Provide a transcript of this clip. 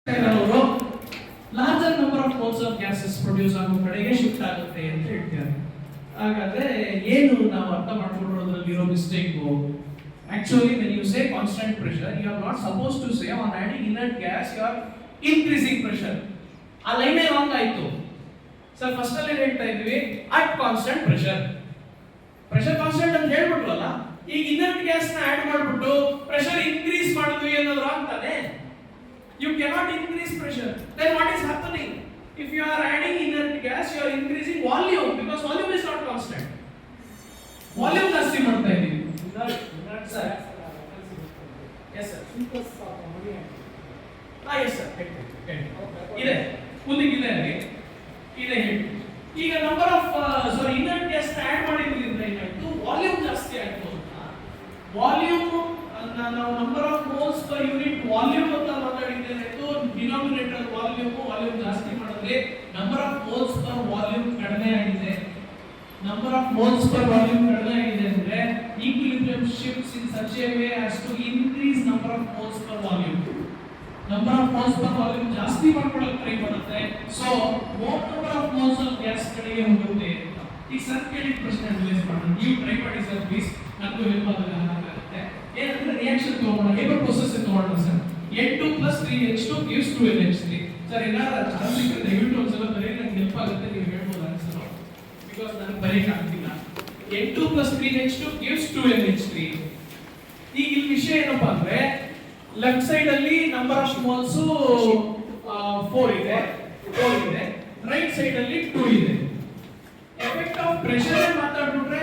ಅವರು larger number of moles of gases produce ಆಗೋ ಕಡೆಗೆ ಶಿಫ್ಟ್ ಆಗುತ್ತೆ ಅಂತ ಹೇಳ್ತಾರೆ. ಹಾಗಾದ್ರೆ ಏನು ನಾವು ಅರ್ಥ ಮಾಡ್ಕೊಳ್ಳೋದ್ರಲ್ಲಿ ಇರೋ mistake? Actually, when you say constant pressure, you are not supposed to say on adding inert gas you are increasing pressure. ಆ ಲೈನೇ ರಾಂಗ್ ಆಯ್ತು ಸರ್. ಫಸ್ಟ್ ಅಲ್ಲಿ ಹೇಳ್ತಾ ಇದ್ವಿ ಅಟ್ ಕಾನ್ಸ್ಟೆಂಟ್ ಪ್ರೆಷರ್ ಕಾನ್ಸ್ಟೆಂಟ್ ಅಂತ ಹೇಳ್ಬಿಟ್ರಲ್ಲ, ಈಗ ಇನರ್ಟ್ ಗ್ಯಾಸ್ ನ ಆಡ್ ಮಾಡ್ಬಿಟ್ಟು pressure increase ಮಾಡಿದ್ವಿ ಅನ್ನೋದು ರಾಂಗ್ ತಾನೆ. You cannot increase pressure. Then what is happening? If you are adding inert gas, you are increasing volume because volume is not constant. Volume ಜಾಸ್ತಿ ಮಾಡ್ತಾ ಇದೀವಿ. Sir. Yes sir. Yes sir. ಇದೆ ಮುಂದಕ್ಕಿದೆ ಅಲ್ಲಿ ಇದೆ ಹೇಳಿ. ಈಗ ನಂಬರ್ ಆಫ್ ಇನರ್ಟ್ ಗ್ಯಾಸ್ ನ add ಮಾಡಿದ್ರಿಂದ ಏನಾಯ್ತು, ವಾಲ್ಯೂಮ್ ಜಾಸ್ತಿ ಆಯ್ತು ಅಂತ. ವಾಲ್ಯೂಮ್ ನಾವು number of moles per unit volume ಅಂತ ಮಾತಾಡಿದ್ದೇನೆ. ಡಿನಾಮಿನೇಟರ್ ವಾಲ್ಯೂಮ್ ಜಾಸ್ತಿ ಮಾಡಿದ್ರೆ number of moles per volume ಕಡಿಮೆ ಆಗಿದೆ. Number of moles per volume ಕಡಿಮೆ ಆಗಿದೆ ಅಂದ್ರೆ equilibrium shifts in such a way as to increase number of moles per volume. Number of moles per volume ಜಾಸ್ತಿ ಮಾಡ್ಕೊಳ್ಳೋಕೆ try ಮಾಡುತ್ತೆ. So more number of moles of gas ಕಡೆಗೆ ಹೋಗುತ್ತೆ ಅಂತ. ಈಗ ಸರ್ ಕೇಳಿದ ಪ್ರಶ್ನೆ ಅನಲೈಸ್ ಮಾಡೋಣ. ನೀವು ಟ್ರೈ ಮಾಡಿ ಸರ್ ಪ್ಲೀಸ್, ನನಗೂ ಹೆಲ್ಪ್ ಆಗುತ್ತೆ. ಏನಂದ್ರೆ ರಿಯಾಕ್ಷನ್ ತಗೋಣ, ಹೇಬರ್ ಪ್ರೋಸೆಸ್ ತಗೋಣ sir. N2 + 3H2 gives 2NH3. Sir ಏನಾದ್ರು ಚಾನ್ಸ್ ಸಿಕ್ಕರೆ ದಯವಿಟ್ಟು ಒಂದ್ಸಲ ಬರೀ, ನಂಗೆ ಹೆಲ್ಪ್ ಆಗುತ್ತೆ. ನೀವು ಹೇಳ್ಬೋದು ಆನ್ಸರ್, ಬಿಕಾಸ್ ನನಗೆ ಬರೀಕ್ ಆಗ್ತಿಲ್ಲ. N2 + 3H2 gives 2NH3. ಈಗ ಇಲ್ಲಿ ವಿಷಯ ಏನಪ್ಪಾ ಅಂದ್ರೆ, ಲೆಫ್ಟ್ ಸೈಡ್ ಅಲ್ಲಿ ನಂಬರ್ ಆಫ್ ಮೋಲ್ಸ್ 4 ಇದೆ, ರೈಟ್ ಸೈಡ್ ಅಲ್ಲಿ 2 ಇದೆ. Effect of pressure ಮಾತಾಡ್ಬಿಟ್ರೆ